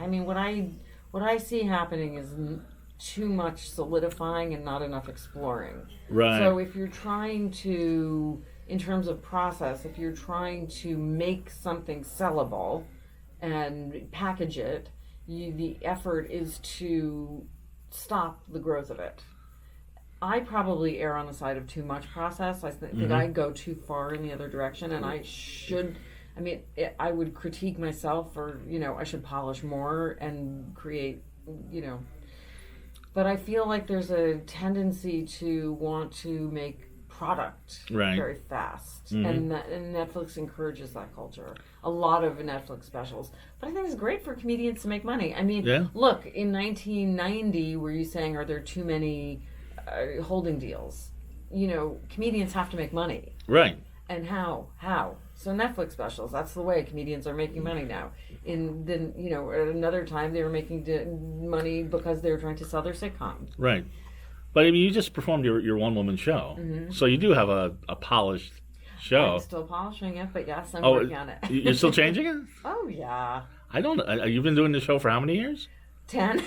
mean, what I see happening is too much solidifying and not enough exploring. Right. So if you're trying to, in terms of process, if you're trying to make something sellable and package it, the effort is to stop the growth of it. I probably err on the side of too much process. I think I go too far in the other direction, and I should. I mean, I would critique myself, or I should polish more and create, But I feel like there's a tendency to want to make product very fast, and Netflix encourages that culture. A lot of Netflix specials, but I think it's great for comedians to make money. I mean, look, in 1990, were you saying are there too many holding deals? Comedians have to make money, right? And how? So Netflix specials, that's the way comedians are making money now. At another time they were making money because they were trying to sell their sitcom. Right. But I mean, you just performed your one-woman show. So you do have a polished show. I'm still polishing it, but yes, I'm working on it. You're still changing it? Oh, yeah. I don't know. You've been doing the show for how many years? 10.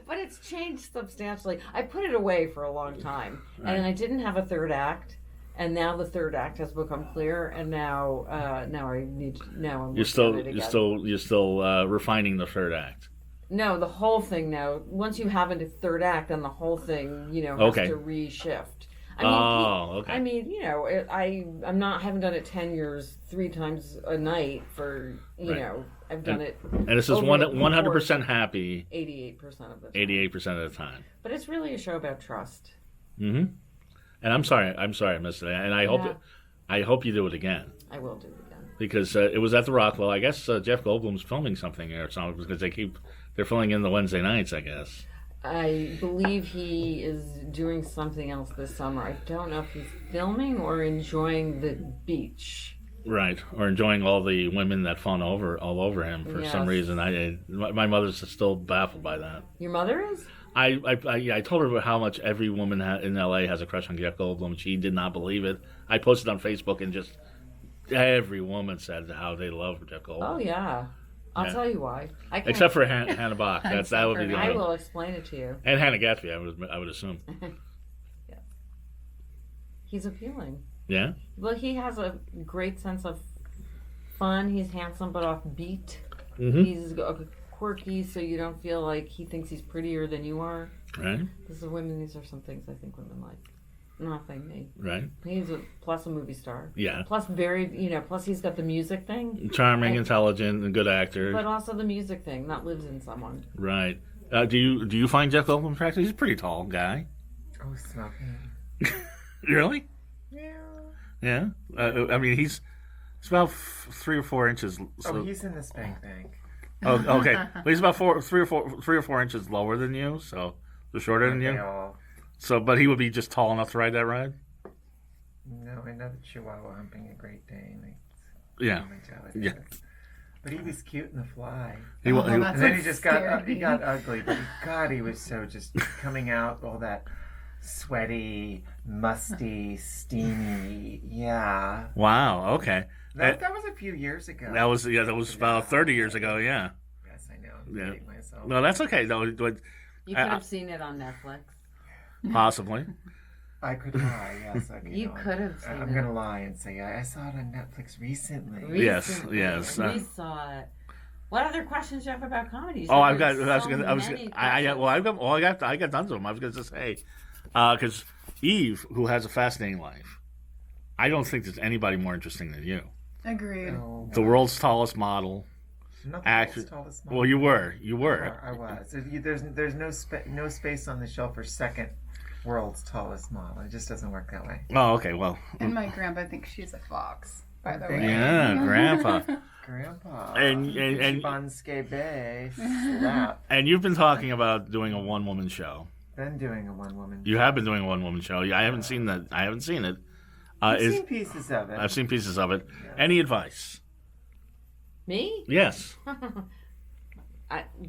But it's changed substantially. I put it away for a long time. Right. And I didn't have a third act. And now the third act has become clear, and now I'm you're still refining the third act. No, the whole thing now. Once you have a third act, then the whole thing has to reshift. I mean, I haven't done it 10 years, 3 times a night for I've done it. And this is 100% happy. 88% of the time. 88% of the time. But it's really a show about trust. Mm-hmm. And I'm sorry I missed it. And I hope you do it again. I will do it again. Because it was at the Rockwell. I guess Jeff Goldblum's filming something or something because they're filling in the Wednesday nights, I guess. I believe he is doing something else this summer. I don't know if he's filming or enjoying the beach. Right, or enjoying all the women that fawn all over him for some reason. My mother's still baffled by that. Your mother is? I told her about how much every woman in LA has a crush on Jeff Goldblum. She did not believe it. I posted on Facebook and just every woman said how they love Jeff Goldblum. Oh yeah, I'll tell you why. Except for Hannah Bach. That would be the I will explain it to you. And Hannah Gatsby, I would assume. Yeah, he's appealing. Yeah. Well, he has a great sense of fun. He's handsome but offbeat. Mm-hmm. He's quirky, so you don't feel like he thinks he's prettier than you are. Right. These are some things I think women like. Nothing me. Right. He's plus a movie star. Yeah. Plus plus he's got the music thing. Charming, intelligent, and good actor. But also the music thing that lives in someone. Right. Do you find Jeff Goldblum attractive? He's a pretty tall guy. Oh, stop him. Really? Yeah. Yeah. I mean, he's about 3 or 4 inches. So. Oh, he's in the spank bank. Oh, okay. Well, he's about 3 or 4 inches lower than you, so they're shorter than you. So, but he would be just tall enough to ride that ride. No, another Chihuahua humping a Great Dane. Yeah. But he was cute in The Fly. And then he just got ugly. But God, he was so just coming out all that sweaty, musty, steamy. Yeah. Wow. Okay. That was a few years ago. That was about 30 years ago. Yeah. Yes, I know. I'm dating myself. No, that's okay. No, you could have seen it on Netflix. Possibly. I could lie. Yes, you could have seen it. I'm gonna lie and say I saw it on Netflix recently. Yes. We saw it. What other questions do you have about comedy? I got tons of them. I was going to say, because Eve, who has a fascinating life, I don't think there's anybody more interesting than you. Agreed. No. The world's tallest model. Not the world's tallest model. Well, you were. I was. There's no space on the shelf for second world's tallest model. It just doesn't work that way. Oh, okay. Well. And my grandpa thinks she's a fox. By the way. Yeah, grandpa. Grandpa. And Banske Bay. Slap. And you've been talking about doing a one-woman show. Been doing a one-woman. You have been doing a one-woman show. I haven't seen that. I haven't seen it. I've seen pieces of it. I've seen pieces of it. Yeah. Any advice? Me? Yes.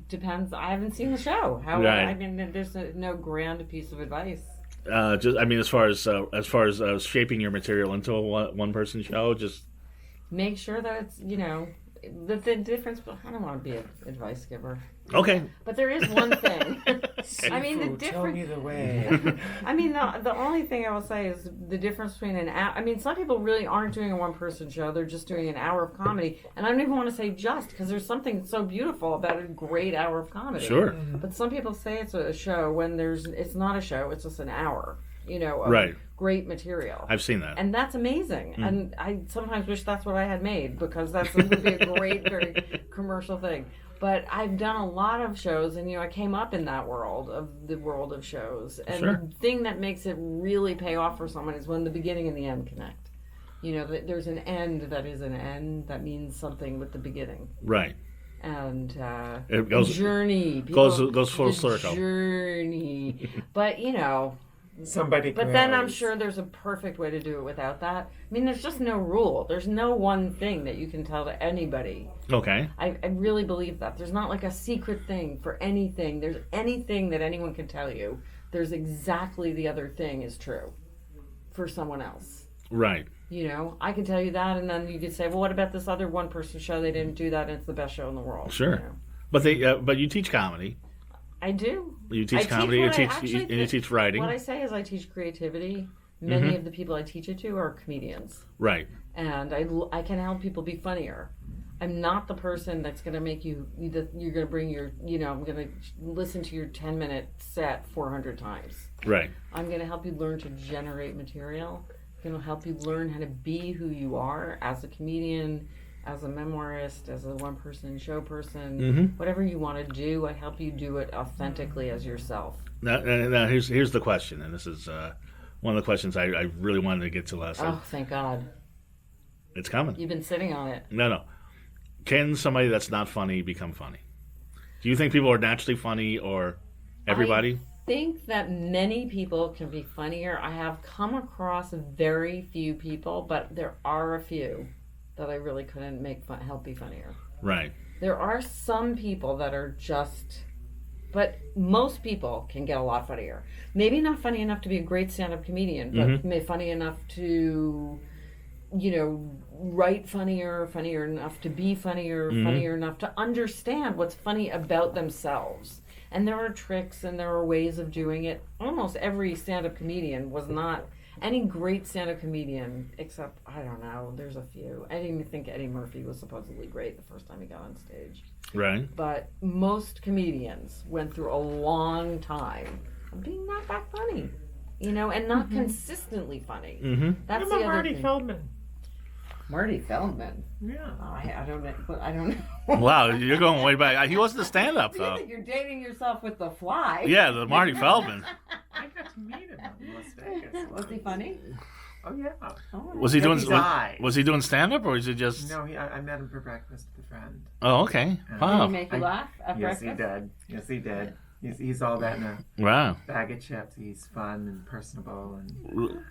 Depends. I haven't seen the show. Right. I mean, there's no grand piece of advice. As far as shaping your material into a one-person show, just make sure that it's the difference, but I don't want to be an advice giver. Okay. But there is one thing. I mean, the Sifu, tell me difference. the way. I mean, the only thing I will say is the difference between an hour. I mean, some people really aren't doing a one-person show; they're just doing an hour of comedy. And I don't even want to say just because there's something so beautiful about a great hour of comedy. Sure. But some people say it's a show when it's not a show; it's just an hour. Of Right. great material. I've seen that. And that's amazing. And I sometimes wish that's what I had made because that would be a great, very commercial thing. But I've done a lot of shows, and I came up in that world of shows. And Sure. the thing that makes it really pay off for someone is when the beginning and the end connect. There's an end that is an end that means something with the beginning. Right. And It goes journey goes full the circle. Journey, but Somebody But then I'm grows. sure there's a perfect way to do it without that. I mean, there's just no rule. There's no one thing that you can tell to anybody. Okay. I really believe that. There's not like a secret thing for anything. There's anything that anyone can tell you. There's exactly the other thing is true for someone else. Right. I can tell you that, and then you could say, well, what about this other one-person show? They didn't do that, and it's the best show in the world. Sure. But but you teach comedy. I do. You teach I comedy. what I You actually teach think- writing. What I say is I teach creativity. Many of the people I teach it to are comedians. Right. And I can help people be funnier. I'm not the person that's going to make you're going to bring I'm going to listen to your 10-minute set 400 times. Right. I'm going to help you learn to generate material. I'm going to help you learn how to be who you are as a comedian, as a memoirist, as a one-person show person, whatever you want to do. I help you do it authentically as yourself. Now here's the question, and this is one of the questions I really wanted to get to last time. Oh, thank God. It's coming. You've been sitting on it. No. Can somebody that's not funny become funny? Do you think people are naturally funny, or everybody? I think that many people can be funnier. I have come across very few people, but there are a few that I really couldn't help be funnier. Right. There are some people that are just, but most people can get a lot funnier. Maybe not funny enough to be a great stand-up comedian, but maybe funny enough to, write funnier enough to be funnier enough to understand what's funny about themselves. And there are tricks and there are ways of doing it. Almost every stand-up comedian was not any great stand-up comedian, except, I don't know, there's a few. I didn't even think Eddie Murphy was supposedly great the first time he got on stage. Right. But most comedians went through a long time of being not that funny, and not consistently funny. That's I'm the a other Marty thing. Feldman. Marty Feldman. Yeah. I don't know. I don't know. Wow, you're going way back. He wasn't a stand-up Do you though. think you're dating yourself with the fly? Yeah, the Marty Feldman. I got to meet him in Las Vegas. Was he funny? Oh, yeah. Oh, Was he doing? His eyes. Was he doing stand-up, or was he just? No, I met him for breakfast with a friend. Oh, okay. Did he Wow. make you laugh at Yes, breakfast? he did. Yes, he did. He's all that in a Wow. bag of chips. He's fun and personable and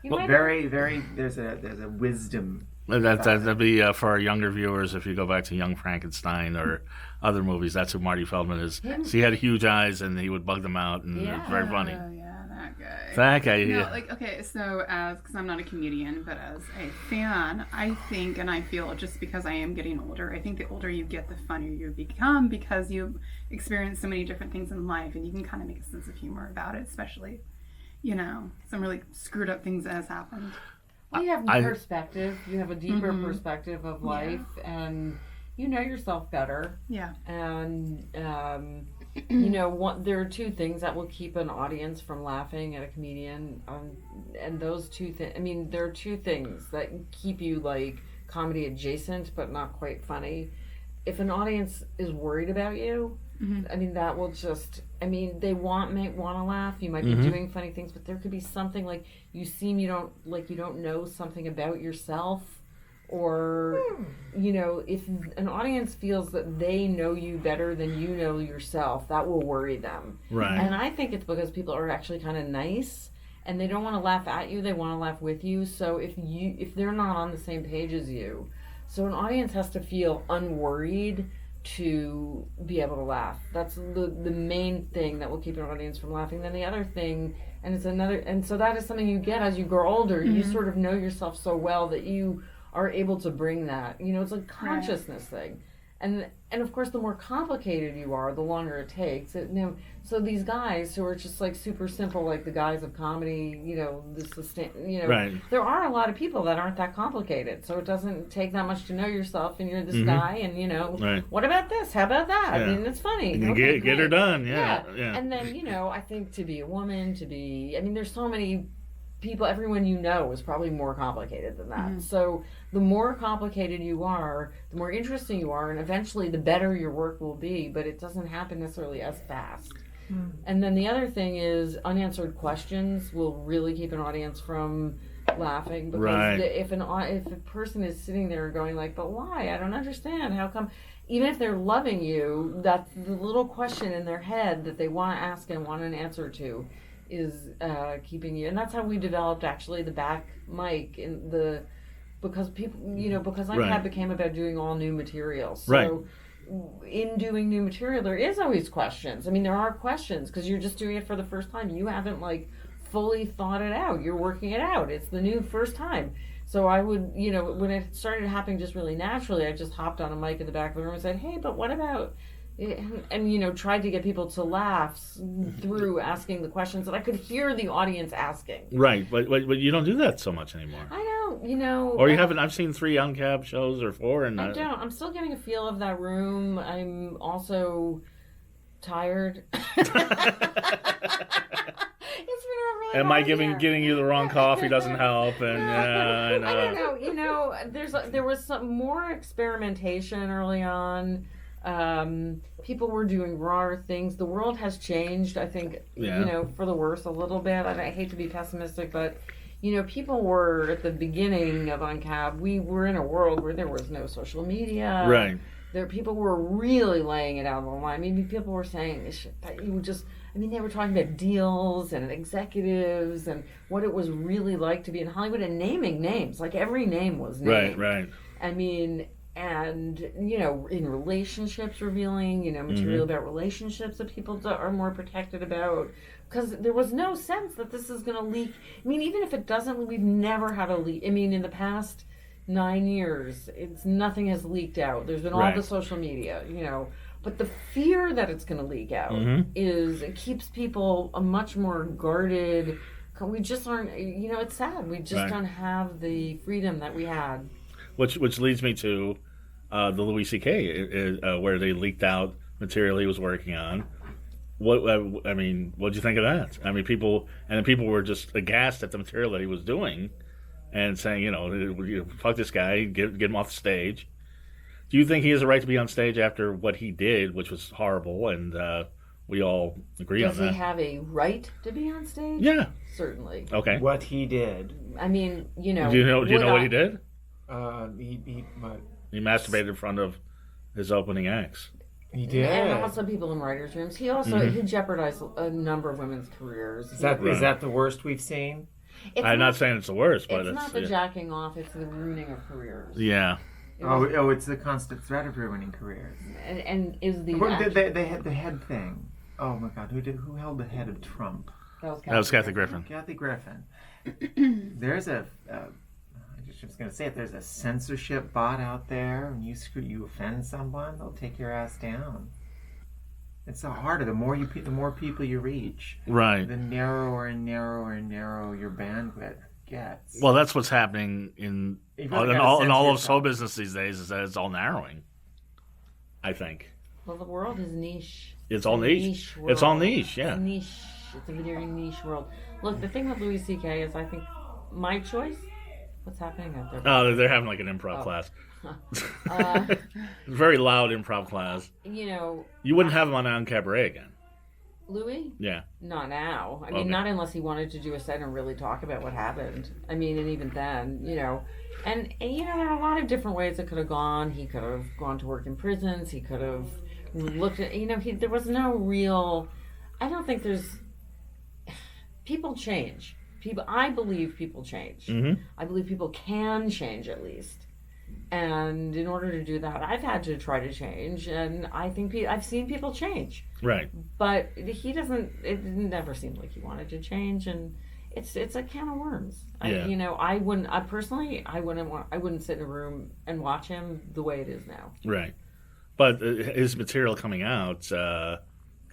You might very, very. There's a wisdom. That'd be for our younger viewers. If you go back to Young Frankenstein or other movies, that's who Marty Feldman is. So he had huge eyes, and he would bug them out, and it was very funny. Oh, yeah, that guy. That guy, No, yeah. okay, so because I'm not a comedian, but as a fan, I think and I feel just because I am getting older, I think the older you get, the funnier you become because you experience so many different things in life and you can kind of make a sense of humor about it, especially, some really screwed up things that has happened. Well, you have I- perspective. You have a deeper perspective of life, and you know yourself better. Yeah. And there are two things that will keep an audience from laughing at a comedian, and those two things. I mean, there are two things that keep you like comedy adjacent, but not quite funny. If an audience is worried about you, I mean, that will just. I mean, they might want to laugh. You might be doing funny things, but there could be something like you don't know something about yourself, or if an audience feels that they know you better than you know yourself, that will worry them. Right. And I think it's because people are actually kind of nice, and they don't want to laugh at you; they want to laugh with you. So if they're not on the same page as you, so an audience has to feel unworried to be able to laugh. That's the main thing that will keep an audience from laughing. Then the other thing, and so that is something you get as you grow older. You sort of know yourself so well that you are able to bring that. It's a consciousness thing. and of course, the more complicated you are, the longer it takes. So these guys who are just like super simple, like the guys of comedy, Right. there are a lot of people that aren't that complicated. So it doesn't take that much to know yourself, and you're this guy, and Right. what about this? How about that? Yeah. I mean, it's funny. You can Okay, get her great. done. Yeah. And then, I think to be a woman, there's so many people, everyone is probably more complicated than that. So the more complicated you are, the more interesting you are, and eventually the better your work will be, but it doesn't happen necessarily as fast. And then the other thing is unanswered questions will really keep an audience from laughing, because Right. if a person is sitting there going like, but why? I don't understand. How come? Even if they're loving you, that's the little question in their head that they want to ask and want an answer to is keeping you. And that's how we developed actually the back mic because people, because Right. became about doing all new material. So Right. in doing new material, there is always questions. I mean, there are questions because you're just doing it for the first time. You haven't like fully thought it out. You're working it out. It's the new first time. So I would, when it started happening just really naturally, I just hopped on a mic in the back of the room and said, hey, but what about, and tried to get people to laugh through asking the questions that I could hear the audience asking. Right. But you don't do that so much anymore. I don't, Or you haven't. I've seen 3 Uncab shows or 4, and I don't. I'm still getting a feel of that room. I'm also tired. It's been a really Am I hard year. getting you the wrong coffee doesn't help? And I know. I don't know. There was some more experimentation early on. People were doing rawer things. The world has changed, I think, for the worse a little bit. I hate to be pessimistic, but people were at the beginning of Uncab. We were in a world where there was no social media. Right. People were really laying it out on the line. I mean, people were saying that you would just. I mean, they were talking about deals and executives and what it was really like to be in Hollywood and naming names. Like every name was named. Right. I mean, and in relationships, revealing material about relationships that people are more protected about, because there was no sense that this is going to leak. I mean, even if it doesn't, we've never had a leak. I mean, in the past 9 years, nothing has leaked out. There's been all the social media, but the fear that it's going to leak out it keeps people a much more guarded. We just aren't, it's sad. We just don't have the freedom that we had. Which leads me to the Louis C.K. Where they leaked out material he was working on. What'd you think of that? I mean, people were just aghast at the material that he was doing, and saying, fuck this guy, get him off the stage. Do you think he has a right to be on stage after what he did, which was horrible, and we all agree on that? Does he have a right to be on stage? Yeah. Certainly. Okay. What he did. I mean, Do you know what he did? He masturbated in front of his opening acts. He did. And also people in writers' rooms. He also he jeopardized a number of women's careers. Is that the worst we've seen? I'm not saying it's the worst, but it's not the jacking off, it's the ruining of careers. Yeah. It's the constant threat of ruining careers. And is the they had the head thing. Oh my God, who held the head of Trump? That was Kathy Griffin. Kathy Griffin. There's a. I was going to say, if there's a censorship bot out there and you offend someone, they'll take your ass down. It's so harder. The more people you reach, right, the narrower and narrower and narrower your bandwidth gets. Well, that's what's happening in all of show business these days, is that it's all narrowing, I think. Well, the world is niche. It's all niche. It's all niche, yeah. It's niche. It's a very niche world. Look, the thing with Louis C.K. is, I think, my choice. What's happening out there? Oh, they're having like an improv class. Very loud improv class. You wouldn't have him on Cabaret again. Louis? Yeah. Not now. I mean, not unless he wanted to do a set and really talk about what happened. I mean, and even then, And there are a lot of different ways it could have gone. He could have gone to work in prisons. He could have looked at, there was no real, I don't think there's, people change. I believe people change. Mm-hmm. I believe people can change at least. And in order to do that, I've had to try to change, and I think I've seen people change. Right. But he doesn't. It never seemed like he wanted to change, and it's a can of worms. Yeah. I wouldn't. I personally, I wouldn't sit in a room and watch him the way it is now. Right. But his material coming out, I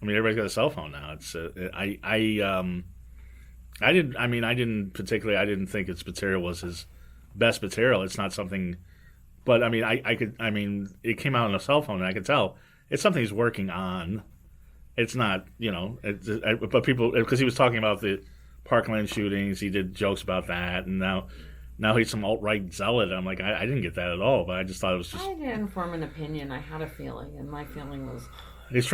mean, everybody's got a cell phone now. It's I didn't think its material was his best material. It's not something, but I mean, it came out on a cell phone, and I could tell it's something he's working on. It's not, but people, because he was talking about the Parkland shootings, he did jokes about that, and now he's some alt-right zealot. I'm like, I didn't get that at all, but I just thought it was just. I didn't form an opinion. I had a feeling, and my feeling was He's